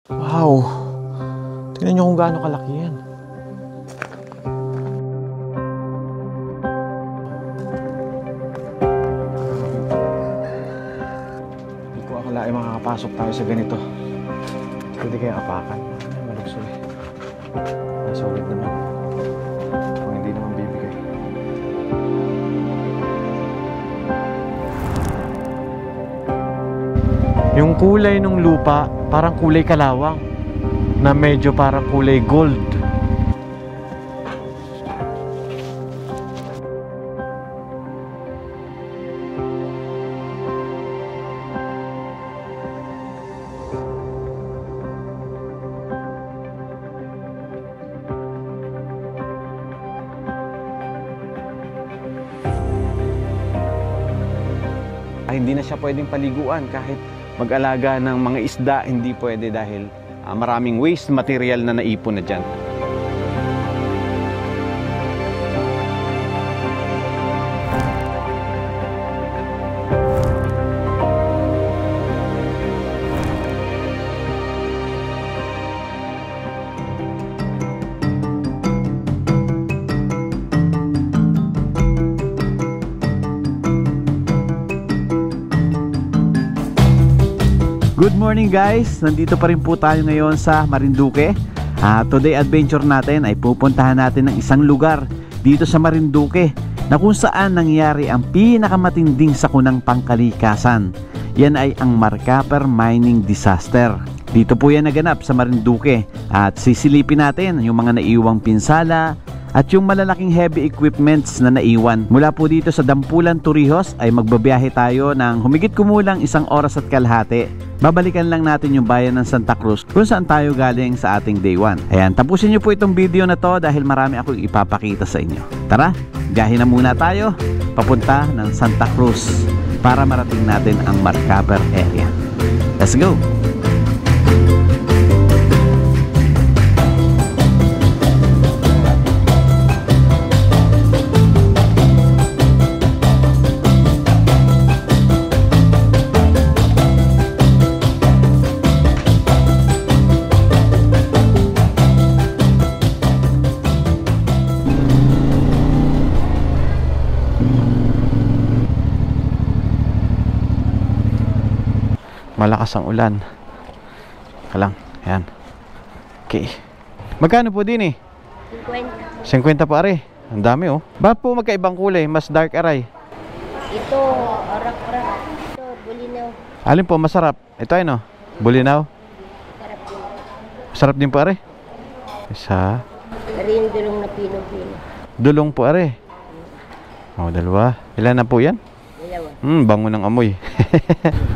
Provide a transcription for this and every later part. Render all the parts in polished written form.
Wow! Tingnan nyo kung gaano kalaki yan. Hindi ko akalain makakapasok tayo sa ganito. Pwede kaya apakan. Malugso eh. Solid naman. Kung hindi naman bibigay. Yung kulay ng lupa, parang kulay kalawang na medyo parang kulay gold. Hindi na siya pwedeng paliguan kahit mag-alaga ng mga isda, hindi pwede dahil maraming waste material na naipon na dyan. Good morning guys! Nandito pa rin po tayo ngayon sa Marinduque. Today adventure natin ay pupuntahan natin ng isang lugar dito sa Marinduque na kung saan nangyari ang pinakamatinding sakunang pangkalikasan. Yan ay ang Marcaper Mining Disaster. Dito po yan naganap sa Marinduque at sisilipin natin yung mga naiwang pinsala at yung malalaking heavy equipments na naiwan. Mula po dito sa Dampulan, Torrijos ay magbabiyahe tayo ng humigit kumulang 1 oras at kalahati. Babalikan lang natin yung bayan ng Santa Cruz kung saan tayo galing sa ating day 1. Ayan, tapusin nyo po itong video na to dahil marami akong ipapakita sa inyo. Tara, biyahe na muna tayo papunta ng Santa Cruz para marating natin ang Marcaper area. Let's go! Malakas ang ulan. Kalang, ayan. Okay. Magkano po din eh? 50. 50 po are. Ang dami oh. Bakit po magkaibang kulay? Mas dark aray. Ito, arak-arak. Ito, bulinaw. Alin po masarap? Ito ay no? Bulinaw? Sarap din. Masarap din po are. Isa. Pero yung dulong na pino-pino. Dulong po are. Oh, dalawa. Ilan na po yan? Bango ng amoy.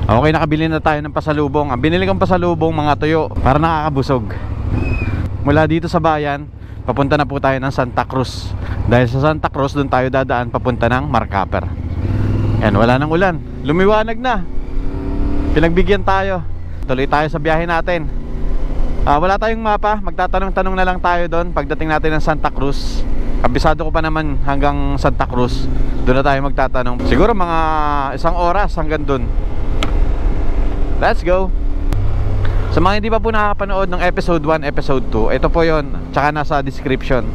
Okay, nakabili na tayo ng pasalubong. Ang binili kong pasalubong, mga tuyo, para nakakabusog. Mula dito sa bayan, papunta na po tayo ng Santa Cruz. Dahil sa Santa Cruz, doon tayo dadaan papunta ng Marcaper. Yan, wala nang ulan. Lumiwanag na. Pinagbigyan tayo. Tuloy tayo sa biyahe natin. Wala tayong mapa. Magtatanong-tanong na lang tayo doon pagdating natin ng Santa Cruz. Kabisado ko pa naman hanggang Santa Cruz. Doon na tayo magtatanong. Siguro mga 1 oras hanggang doon. Let's go. Sa mga hindi pa po nakapanood ng episode 1, episode 2, ito po yon, tsaka nasa description.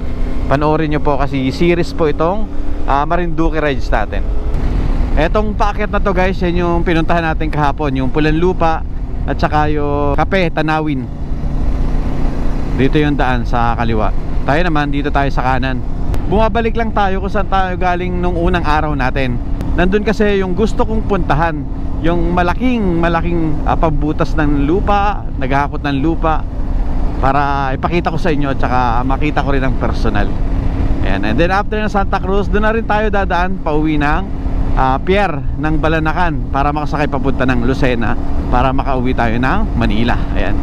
Panoorin nyo po kasi series po itong Marinduque rides natin. Etong paakyat na to guys, yan yung pinuntahan natin kahapon, yung Pulang Lupa at saka yung Kape, Tanawin. Dito yung daan sa kaliwa. Tayo naman, dito tayo sa kanan. Bumabalik lang tayo kung saan tayo galing nung unang araw natin. Nandun kasi yung gusto kong puntahan, yung malaking pambutas ng lupa, naghahakot ng lupa, para ipakita ko sa inyo at saka makita ko rin ang personal. Ayan. And then after ng Santa Cruz, doon na rin tayo dadaan pauwi ng pier ng Balanacan para makasakay papunta ng Lucena para makauwi tayo ng Manila. Ayan.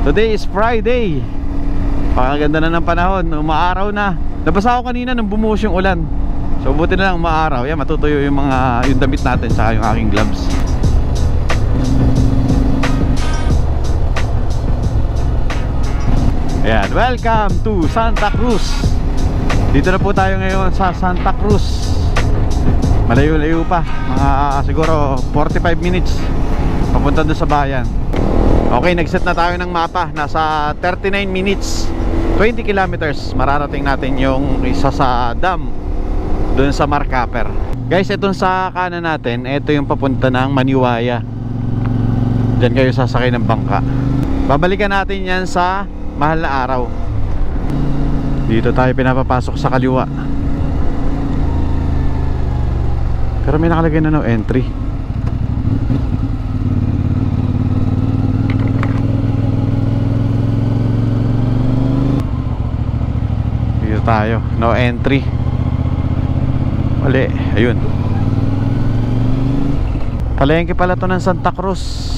Today is Friday. Pakaganda na ng panahon, umaaraw na. Nabasa ako kanina nung bumuhos yung ulan. So buti na lang umaaraw. Yan, matutuyo yung yung damit natin saka yung aking gloves. Ayan, welcome to Santa Cruz. Dito na po tayo ngayon sa Santa Cruz. Malayo-layo pa, mga siguro 45 minutes papunta doon sa bayan. Okay, nag-set na tayo ng mapa. Nasa 39 minutes 20 kilometers mararating natin yung isa sa dam doon sa Marcaper. Guys, itong sa kanan natin, ito yung papunta ng Maniwaya. Diyan kayo sasakay ng bangka. Babalikan natin yan sa Mahal na Araw. Dito tayo pinapapasok sa kaliwa. Pero may nakalagay na no entry. Dito tayo, no entry. Mali, ayun. Palengke pala to ng Santa Cruz.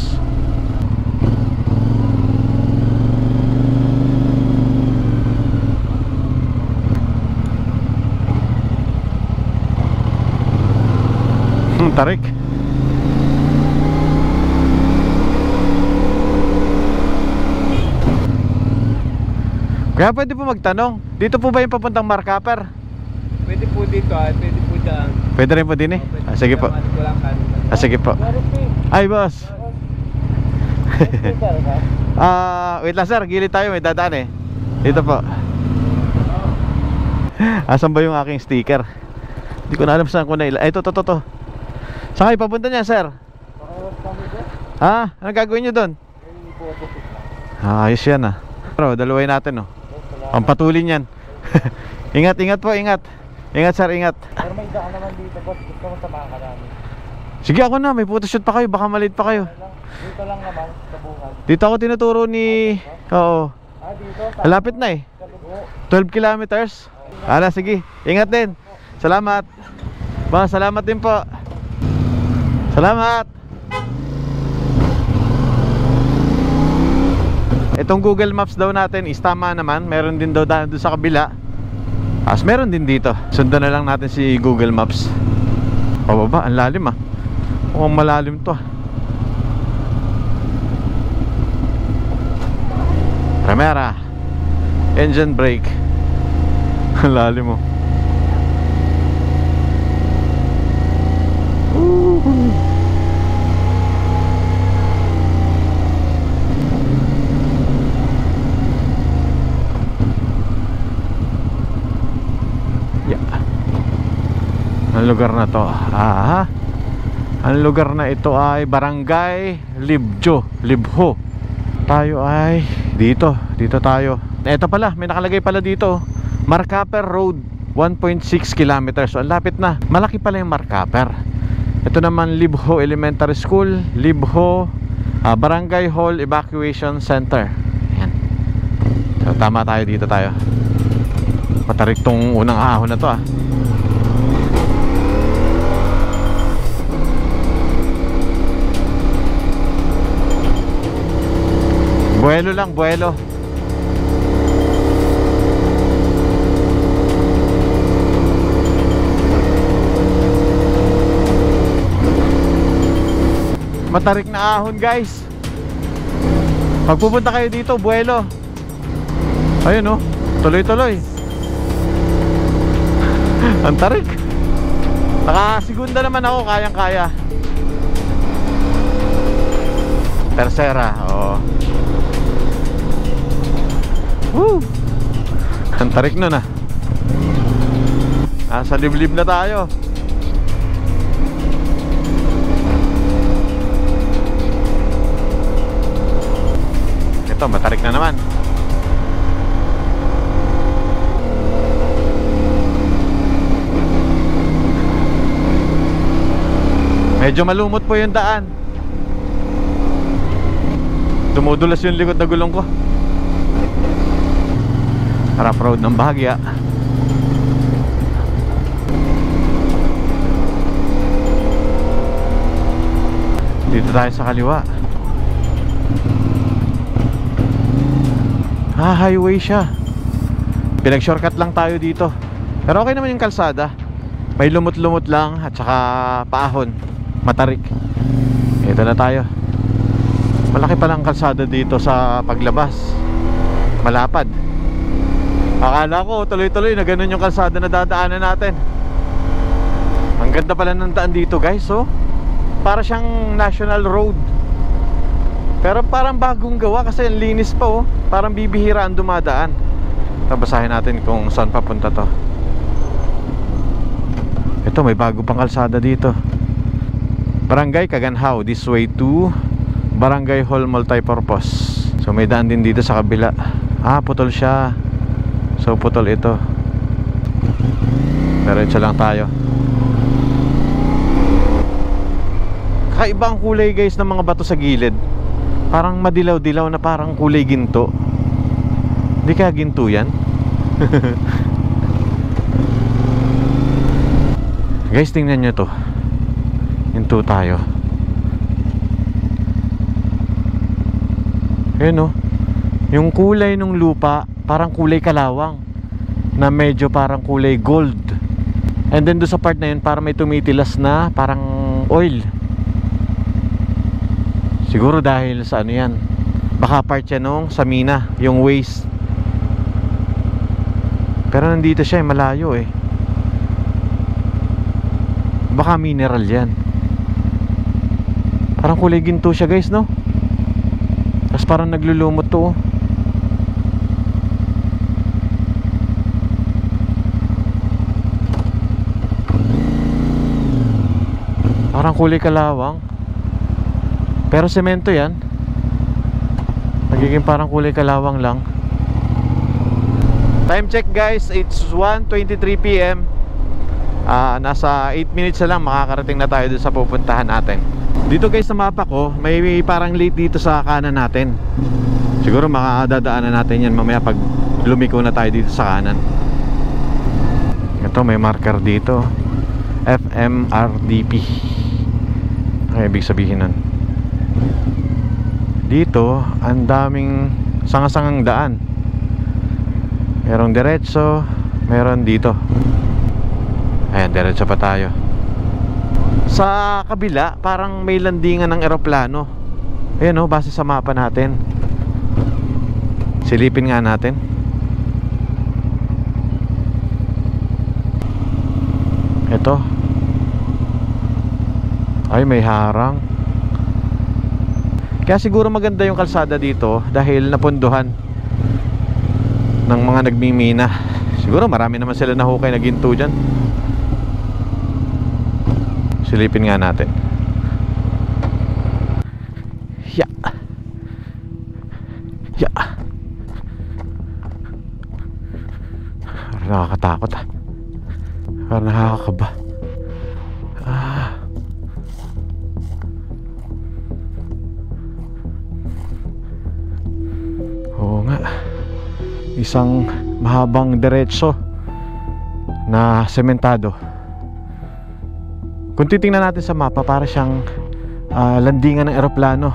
Tarik. Kaya pwede po magtanong, dito po ba yung papuntang Marcaper? Pwede po dito pwede po dyan. Pwede rin po din eh. Sige po. Sige po. Ay boss. Wait lang sir, gilid tayo, may dadaan eh. Dito po. Asan ba yung aking sticker? Hindi ko na alam saan ko na Ay, ito. Saan kayo papunta niya, sir? Ha? Anong gagawin nyo doon? Ayos yan ah. Pero dalaway natin oh. Ang patulin yan. Ingat po, ingat. Ingat sir, ingat. Pero may daan naman dito po. Gusto mo samahan ka namin. Sige ako na, may photoshoot pa kayo. Baka malate pa kayo. Dito lang naman, sa bungan. Dito ako tinuturo ni... Oo. Dito? Malapit na eh. 12 kilometers. Sige. Ingat din. Salamat. Salamat din po. Salamat. Itong Google Maps daw natin is tama naman. Meron din daw daan doon sa kabila. As meron din dito. Sundan na lang natin si Google Maps. Pababa, ang lalim ah. Mukhang malalim to ah. Primera. Engine brake. Ang lalim oh. Ang lugar na to, ang lugar na ito ay Barangay Libho. Tayo ay dito tayo. Ito pala, may nakalagay pala dito, Marcaper Road, 1.6 kilometers. So, ang lapit na. Malaki pala yung Marcaper. Ito naman Libho Elementary School, Libho Barangay Hall Evacuation Center. Ayan. So, tama tayo, dito tayo. Matarik tong unang ahon na to ah. Buwelo lang, buwelo. Matarik na ahon guys. Pag pupunta kayo dito, buwelo. Ayun oh, tuloy-tuloy. Ang tarik. Nakasigunda naman ako, kayang-kaya. Tercera, oh. Woo! Ang tarik nun ah. Nasa liblib na tayo. Ito, matarik na naman. Medyo malumot po yung daan. Dumudulas yung likod na gulong ko. Rough road ng bahagya. Dito tayo sa kaliwa. Highway siya. Pinag-shortcut lang tayo dito. Pero okay naman yung kalsada. May lumot-lumot lang at saka paahon. Matarik. Ito na tayo. Malaki palang kalsada dito sa paglabas. Malapad. Akala ko tuloy-tuloy na ganun yung kalsada na dadaanan natin. Ang ganda pala ng daan dito guys, oh. Para siyang national road. Pero parang bagong gawa kasi ang linis pa oh. Parang bibihira ang dumadaan. Tabasahin natin kung saan papunta to. Ito, may bago pang kalsada dito. Barangay Kaganhaw, this way to Barangay Hall Multipurpose. So may daan din dito sa kabila. Ah, putol siya. So putol ito. Diretso lang tayo. Kakaiba ang kulay guys ng mga bato sa gilid. Parang madilaw-dilaw na parang kulay ginto. Hindi kaya ginto yan? Guys, tingnan nyo to. Ginto tayo. Ayan oh. Yung kulay ng lupa parang kulay kalawang na medyo parang kulay gold. And then doon sa part na yun parang may tumitilas na parang oil. Siguro dahil sa ano yan, baka part yan nung sa mina, yung waste. Pero nandito siya malayo eh. Baka mineral yan. Parang kulay ginto siya guys, no? Tapos parang naglulumot to. Parang kulay kalawang. Pero semento yan. Nagiging parang kulay kalawang lang. Time check guys, it's 1:23 PM. Nasa 8 minutes na lang makakarating na tayo dun sa pupuntahan natin. Dito guys sa mapa ko, may parang late dito sa kanan natin. Siguro makadadaanan natin yan mamaya pag lumiko na tayo dito sa kanan. Ito may marker dito, FMRDP. Ano ibig sabihin nun? Dito ang daming sanga-sangang daan. Merong diretso, meron dito. Ayan, diretso pa tayo. Sa kabila parang may landingan ng eroplano. Ayan oh, base sa mapa natin. Silipin nga natin. Ito. Ay, may harang. Kaya siguro maganda yung kalsada dito dahil napunduhan ng mga nagmimina. Siguro marami naman sila nahukay na ginto dyan. Silipin nga natin. Ya. Ya. Nakakatakot ah. Parang nakakaba. Oo nga. Isang mahabang diretso na sementado. Kung titingnan natin sa mapa, para siyang landingan ng eroplano.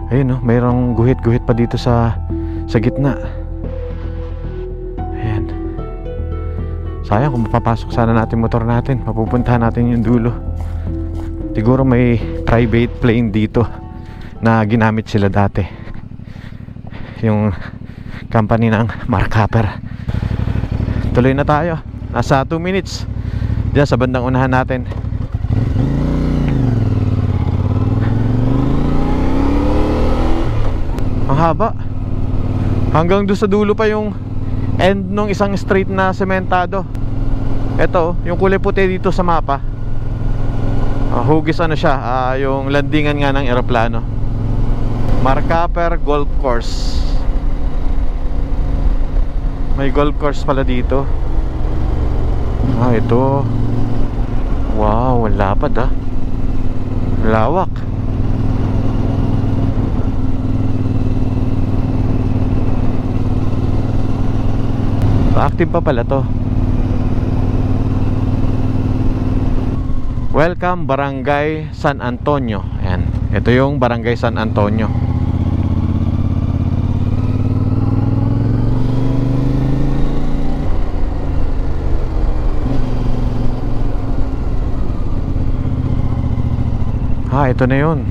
Ayun oh, mayroong guhit-guhit pa dito sa gitna. Ayan. Sayang kung mapapasok sana natin motor natin, mapupuntahan natin yung dulo. Siguro may private plane dito na ginamit sila dati, yung company ng Mark Hopper. Tuloy na tayo. Nasa 2 minutes diyan sa bandang unahan natin. Ang haba. Hanggang doon sa dulo pa yung end nung isang street na sementado. Ito, yung kulay puti dito sa mapa. Hugis ano siya, yung landingan nga ng eroplano. Mark Hopper Golf Course. May golf course pala dito. Ito. Wow, ang lapad ah. Lawak. Active pa pala to. Welcome Barangay San Antonio. Ayan. Ito yung Barangay San Antonio. Ito na yun.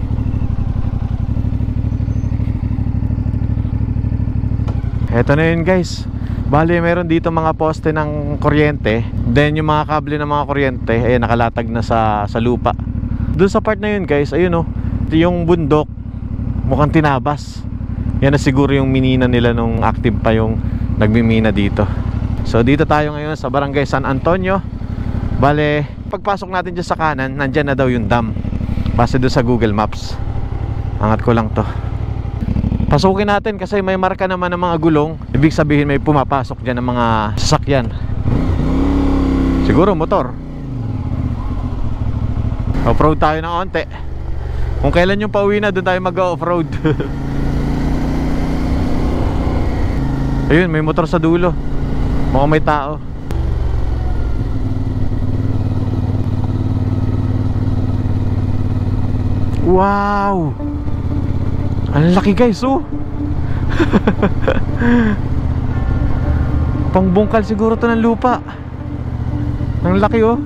Ito na yun guys. Bali meron dito mga poste ng kuryente. Then yung mga kable ng mga kuryente ay nakalatag na sa lupa. Doon sa part na yun guys, ayun oh, yung bundok mukhang tinabas. Yan na siguro yung minina nila nung active pa yung nagmimina dito. So dito tayo ngayon sa Barangay San Antonio. Bale, pagpasok natin dyan sa kanan, nandyan na daw yung dam. Base doon sa Google Maps. Angat ko lang to. Pasukin natin kasi may marka naman ng mga gulong. Ibig sabihin may pumapasok dyan ng mga sasakyan. Siguro motor. Off-road tayo ng onte. Kung kailan yung pauwi na, doon tayo mag-off-road. Ayun, may motor sa dulo. Mukhang may tao. Wow! Ang laki guys, oh! Pangbungkal siguro to ng lupa. Ang laki, oh!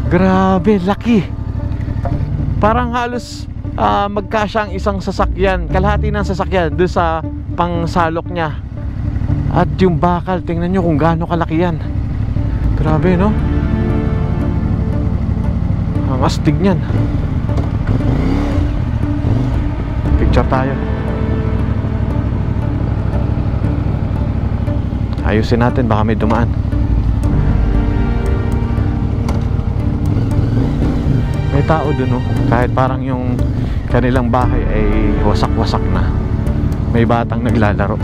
Grabe, laki! Parang halos magkasya ang isang sasakyan, kalahati ng sasakyan doon sa pangsalok niya. At yung bakal, tingnan nyo kung gaano kalaki yan. Grabe, no? Ang astig niyan. Picture tayo. Ayusin natin, baka may dumaan. May tao dun, oh. Kahit parang yung kanilang bahay ay wasak-wasak na. May batang naglalaro.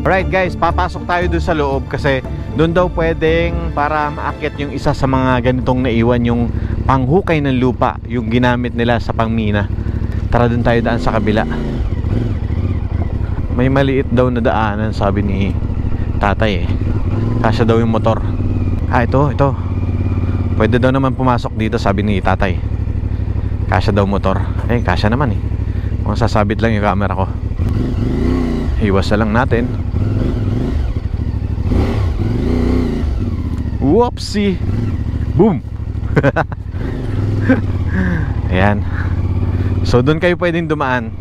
Alright guys, papasok tayo doon sa loob kasi doon daw pwedeng para maakyat yung isa sa mga ganitong naiwan, yung panghukay ng lupa, yung ginamit nila sa pangmina. Tara doon tayo, daan sa kabila. May maliit daw na daanan, sabi ni tatay eh. Kasya daw yung motor. Ito. Pwede daw naman pumasok dito, sabi ni tatay. Kasya daw motor. Kasya naman eh. Kung sasabit lang yung camera ko. Iwas na lang natin. Whoopsie! Boom! Ayan. So doon kayo pwedeng dumaan.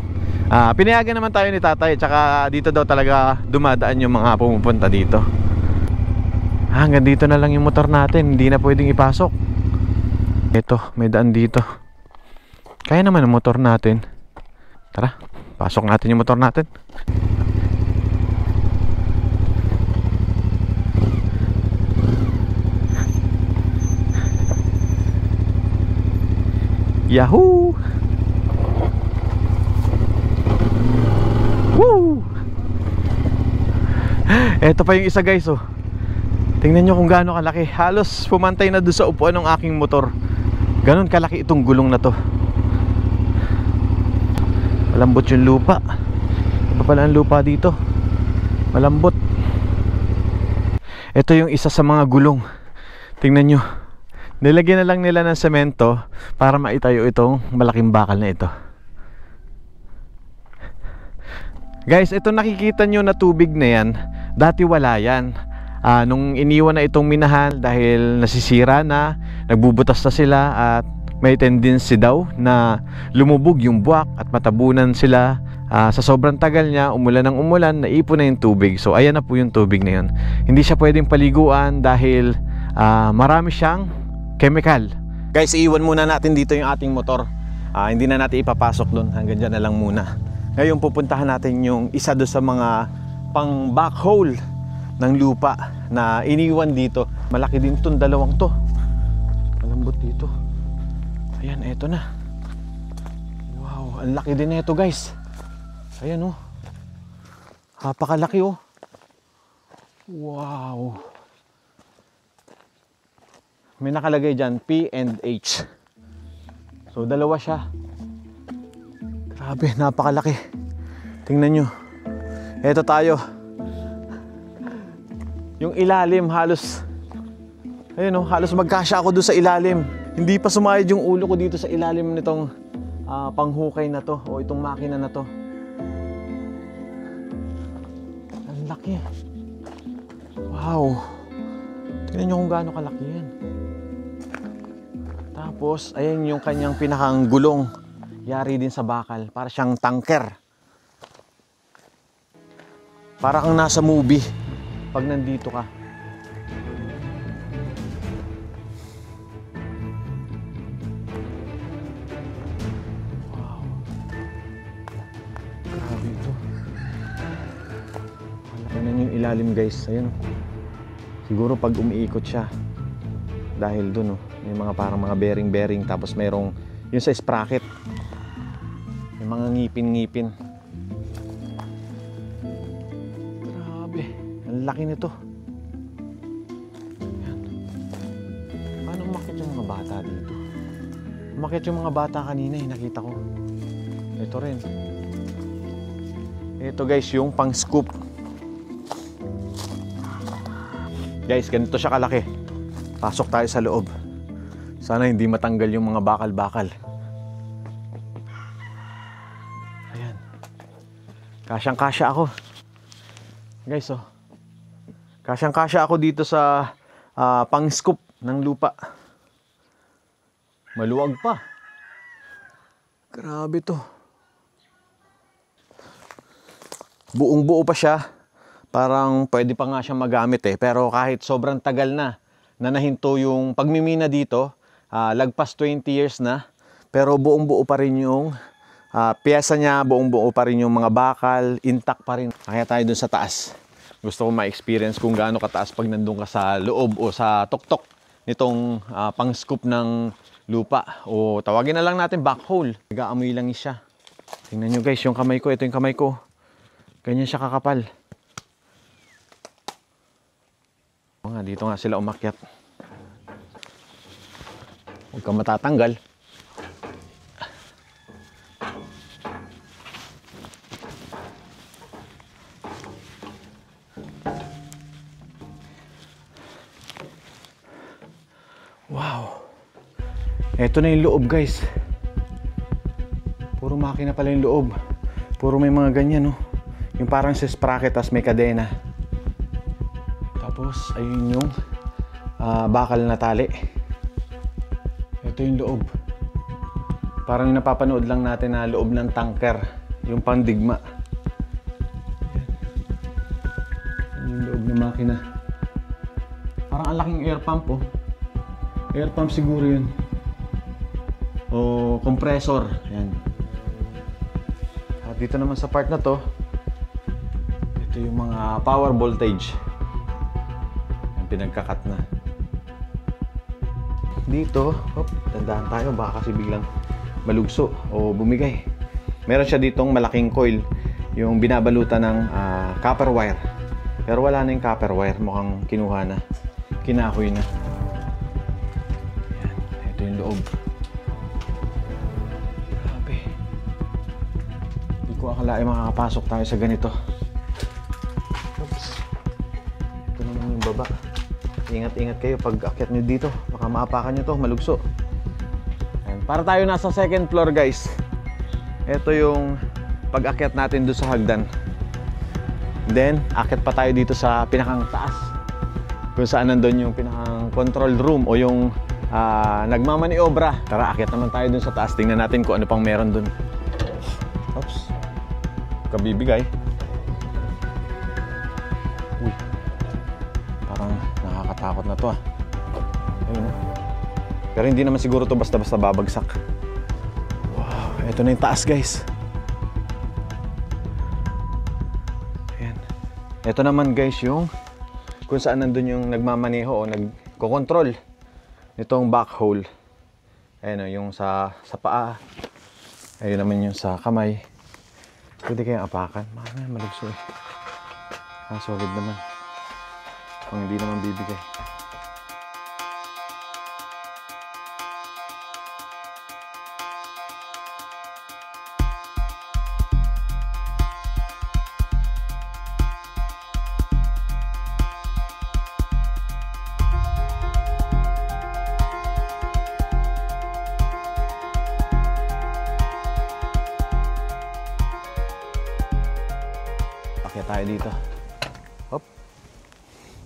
Pinayagan naman tayo ni tatay. Tsaka dito daw talaga dumadaan yung mga pumupunta dito. Hanggang dito na lang yung motor natin. Hindi na pwedeng ipasok. Ito, may daan dito. Kaya naman ang motor natin. Tara, pasok natin yung motor natin. Yahoo! Woo! Eto pa yung isa guys, oh. Tingnan nyo kung gaano kalaki. Halos pumantay na doon sa upuan ng aking motor. Ganon kalaki itong gulong na to. Malambot yung lupa. Iba pala ang lupa dito. Malambot. Ito yung isa sa mga gulong. Tingnan nyo. Nilagyan na lang nila ng semento para maitayo itong malaking bakal na ito. Guys, ito nakikita nyo na tubig na yan, dati wala yan. Nung iniwan na itong minahan dahil nasisira na, nagbubutas na sila at may tendency daw na lumubog yung buwak at matabunan sila. Sa sobrang tagal niya, umulan ng umulan, naipon na yung tubig. So ayan na po yung tubig na yun. Hindi siya pwedeng paliguan dahil marami siyang chemical. Guys, iiwan muna natin dito yung ating motor. Hindi na natin ipapasok doon. Hanggang dyan na lang muna. Ngayon pupuntahan natin yung isa doon sa mga pang backhole ng lupa na iniwan dito. Malaki din itong dalawang to. Malambot dito. Ayan, eto na. Wow, ang laki din ito guys. Ayan oh. Napakalaki oh. Wow. May nakalagay dyan P&H. So dalawa siya. Grabe, napakalaki. Tingnan nyo. Eto tayo. yung ilalim halos, ayun oh, halos magkasya ako doon sa ilalim. Hindi pa sumayad yung ulo ko dito sa ilalim nitong panghukay na to o itong makina na to. Ang laki. Wow. Tingnan nyo kung gaano kalaki yan. Tapos, ayan yung kanyang pinakang gulong. Yari din sa bakal. Para siyang tanker. Para kang nasa movie pag nandito ka. Wow. Grabe ito. Tingnan yung ilalim guys. Ayun. Siguro pag umiikot siya. Dahil dun oh. May mga parang mga bearing tapos mayroong yung sa sprocket. May mga ngipin. Grabe, ang laki nito. Yan. Paano umakyat yung mga bata dito? Umakyat yung mga bata kanina nakita ko. Ito rin. Ito guys, yung pang scoop. Guys, ganito siya kalaki. Pasok tayo sa loob. Sana hindi matanggal yung mga bakal-bakal. Ayan. Kasyang-kasya ako. Guys, oh. Kasyang-kasya ako dito sa pang-scoop ng lupa. Maluwag pa. Grabe to. Buong-buo pa siya. Parang pwede pa nga siyang magamit eh. Pero kahit sobrang tagal na nahinto yung pagmimina dito, lagpas 20 years na, pero buong-buo pa rin yung piyesa niya, buong-buo pa rin yung mga bakal, intact pa rin. Kaya tayo dun sa taas. Gusto ko ma-experience kung gaano kataas pag nandun ka sa loob o sa tuktok nitong pang-scoop ng lupa. O tawagin na lang natin backhole. Nag-aamoy lang siya. Tingnan nyo guys, yung kamay ko, ito yung kamay ko. Ganyan siya kakapal. Dito nga sila umakyat. Huwag kang matatanggal. Wow. Ito na yung loob guys. Puro makina pala yung loob. Puro may mga ganyan, no? Yung parang sa sprocket tas may kadena. Tapos ayun yung bakal na tali. Ito yung loob. Parang yung napapanood lang natin na loob ng tanker. Yung pandigma. Yan yung loob ng makina. Parang ang laking air pump oh. Air pump siguro yun. O compressor. Yan. At dito naman sa part na to, ito yung mga power voltage. Yung pinagkakat na. Dito, tandaan tayo baka kasi biglang malugso o bumigay. Meron siya ditong malaking coil, yung binabalutan ng copper wire. Pero wala na yung copper wire, mukhang kinuha na, kinahoy na. Yan, ito yung loob. Grabe. Hindi ko akalain makakapasok tayo sa ganito. Oops. Ito naman yung baba. Ingat-ingat kayo pag akyat nyo dito. Baka maapakan nyo to, malugso. Ayan. Para tayo nasa second floor guys. Ito yung pag-akyat natin doon sa hagdan. Then, akyat pa tayo dito sa pinakang taas. Kung saan nandun yung pinakang control room o yung nagmamaniobra. Tara, akyat naman tayo doon sa taas. Tingnan natin kung ano pang meron doon. Oops. Kabibigay. Uy. Parang nakakatakot na to ah. Ayun. Pero hindi naman siguro to basta-basta babagsak. Wow, ito na yung taas guys. Ayan. Ito naman guys yung kung saan nandun yung nagmamaneho o nagko-control nitong backhoe. Ayan o, yung sa paa. Ayun naman yung sa kamay. Pwede kayang apakan. Malugso eh. Solid naman. Kung hindi naman bibigay. Akyat tayo dito. Hop.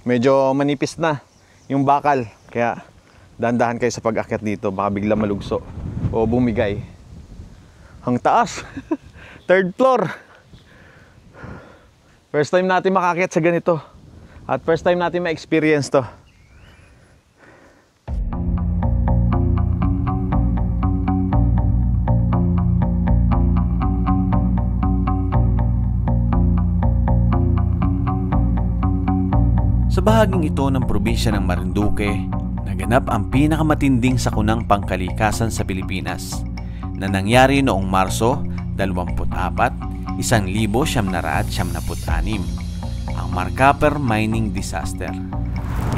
Medyo manipis na yung bakal. Kaya dahan-dahan kayo sa pag-akyat dito. Baka bigla malugso o bumigay. Ang taas. Third floor. First time natin makakyat sa ganito. At first time natin ma-experience to. Sa bahaging ito ng probinsya ng Marinduque, naganap ang pinakamatinding sakunang pangkalikasan sa Pilipinas na nangyari noong Marso 24, 1976, ang Marcaper Mining Disaster.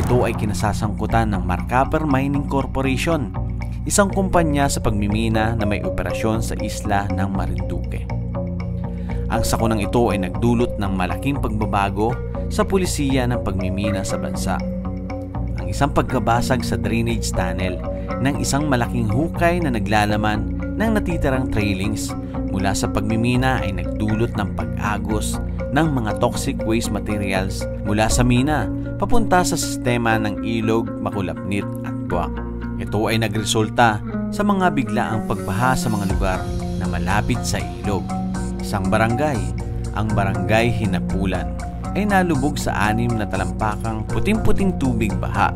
Ito ay kinasasangkutan ng Marcaper Mining Corporation, isang kumpanya sa pagmimina na may operasyon sa isla ng Marinduque. Ang sakunang ito ay nagdulot ng malaking pagbabago sa pulisiya ng pagmimina sa bansa. Ang isang pagkabasag sa drainage tunnel ng isang malaking hukay na naglalaman ng natitirang trailings mula sa pagmimina ay nagdulot ng pag-agos ng mga toxic waste materials mula sa mina papunta sa sistema ng ilog, Makulapnit at Buwak. Ito ay nagresulta sa mga biglaang pagbaha sa mga lugar na malapit sa ilog. Isang barangay, ang Barangay Hinapulan, ay nalubog sa 6 na talampakang puting-puting tubig baha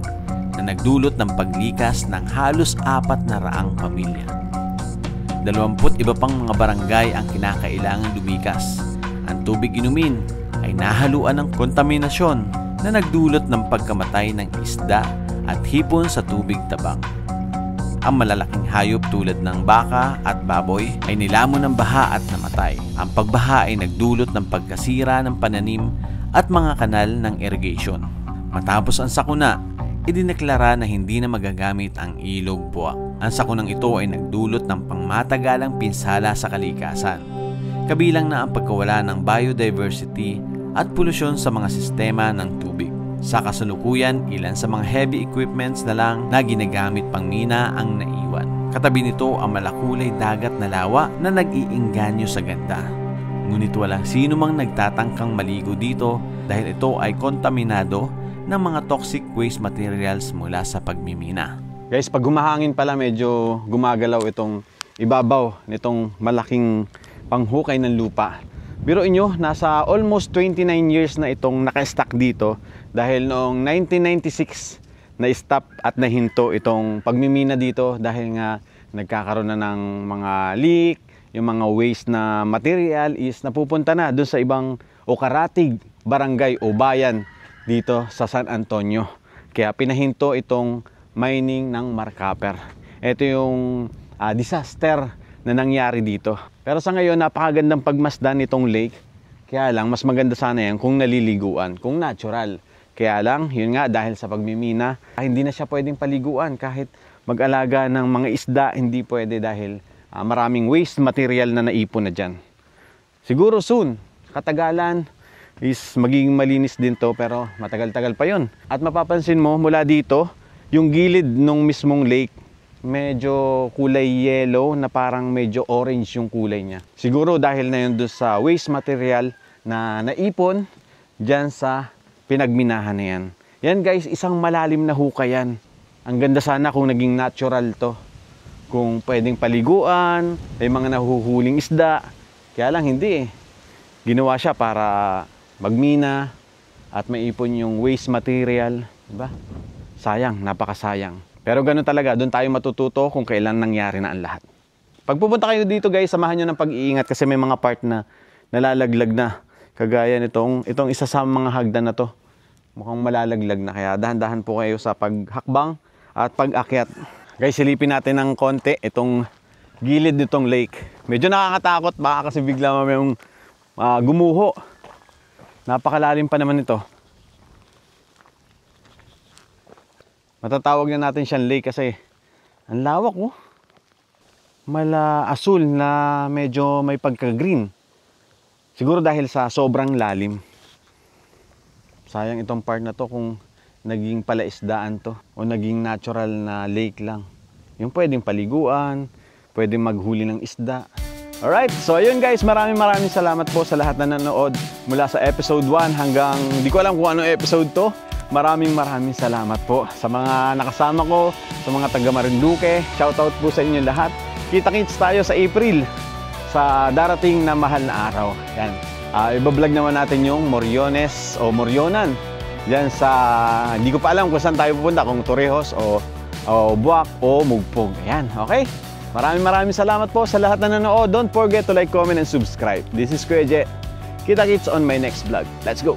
na nagdulot ng paglikas ng halos 400 pamilya. 20 iba pang mga barangay ang kinakailangang lumikas. Ang tubig inumin ay nahaluan ng kontaminasyon na nagdulot ng pagkamatay ng isda at hipon sa tubig tabang. Ang malalaking hayop tulad ng baka at baboy ay nilamon ng baha at namatay. Ang pagbaha ay nagdulot ng pagkasira ng pananim at mga kanal ng irrigation. Matapos ang sakuna, idineklara na hindi na magagamit ang ilog Buwak. Ang sakunang ito ay nagdulot ng pangmatagalang pinsala sa kalikasan, kabilang na ang pagkawala ng biodiversity at polusyon sa mga sistema ng tubig. Sa kasalukuyan, ilan sa mga heavy equipments na lang na ginagamit pang mina ang naiwan. Katabi nito ang malakulay dagat na lawa na nag-iinganyo sa ganda. Ngunit walang sino mang nagtatangkang maligo dito dahil ito ay kontaminado ng mga toxic waste materials mula sa pagmimina. Guys, pag humahangin pala medyo gumagalaw itong ibabaw nitong malaking panghukay ng lupa. Biruin nyo, nasa almost 29 years na itong naka-stack dito dahil noong 1996 na-stop at nahinto itong pagmimina dito dahil nga nagkakaroon na ng mga leak, yung mga waste na material is napupunta na doon sa ibang o karatig barangay o bayan dito sa San Antonio. Kaya pinahinto itong mining ng Marcaper. Ito yung disaster na nangyari dito. Pero sa ngayon, napakagandang pagmasdan itong lake. Kaya lang, mas maganda sana yan kung naliliguan, kung natural. Kaya lang, yun nga, dahil sa pagmimina, hindi na siya pwedeng paliguan. Kahit mag-alaga ng mga isda, hindi pwede dahil maraming waste material na naipon na dyan. Siguro soon, katagalan, is magiging malinis din to, pero matagal-tagal pa yon. At mapapansin mo, mula dito, yung gilid ng mismong lake, medyo kulay yellow na parang medyo orange yung kulay niya. Siguro dahil na yun doon sa waste material na naipon dyan sa pinagminahan na yan. Yan guys, isang malalim na hukay yan. Ang ganda sana kung naging natural to. Kung pwedeng paliguan, may mga nahuhuling isda. Kaya lang hindi eh. Ginawa siya para magmina at maipon yung waste material. Diba? Sayang, napakasayang. Pero ganoon talaga, doon tayo matututo kung kailan nangyari na ang lahat. Pag pupunta kayo dito guys, samahan nyo ng pag-iingat kasi may mga part na nalalaglag na. Kagaya nitong isa sa mga hagdan na to. Mukhang malalaglag na, kaya dahan-dahan po kayo sa paghakbang at pag-akyat. Guys, silipin natin ng konti itong gilid nitong lake. Medyo nakakatakot, baka kasi bigla mamayong gumuho. Napakalalim pa naman ito. Matatawag na natin siyang lake kasi ang lawak oh. Mala asul na medyo may pagka-green. Siguro dahil sa sobrang lalim. Sayang itong part na to kung naging palaisdaan to o naging natural na lake lang. Yung pwedeng paliguan, pwedeng maghuli ng isda. Alright, so ayun guys, maraming salamat po sa lahat na nanood mula sa episode 1 hanggang di ko alam kung anong episode to. Maraming salamat po sa mga nakasama ko, sa mga taga Marinduque. Shoutout po sa inyo lahat. Kita-kits tayo sa April sa darating na mahal na araw. Yan. Ibablog naman natin yung Moriones o Morionan. Yan sa, hindi ko pa alam kung saan tayo pupunta, kung Torrijos o Buwak o Mugpog. Yan, okay? Maraming salamat po sa lahat na nanood. Don't forget to like, comment, and subscribe. This is Kuya Je. Kita-kits on my next vlog. Let's go!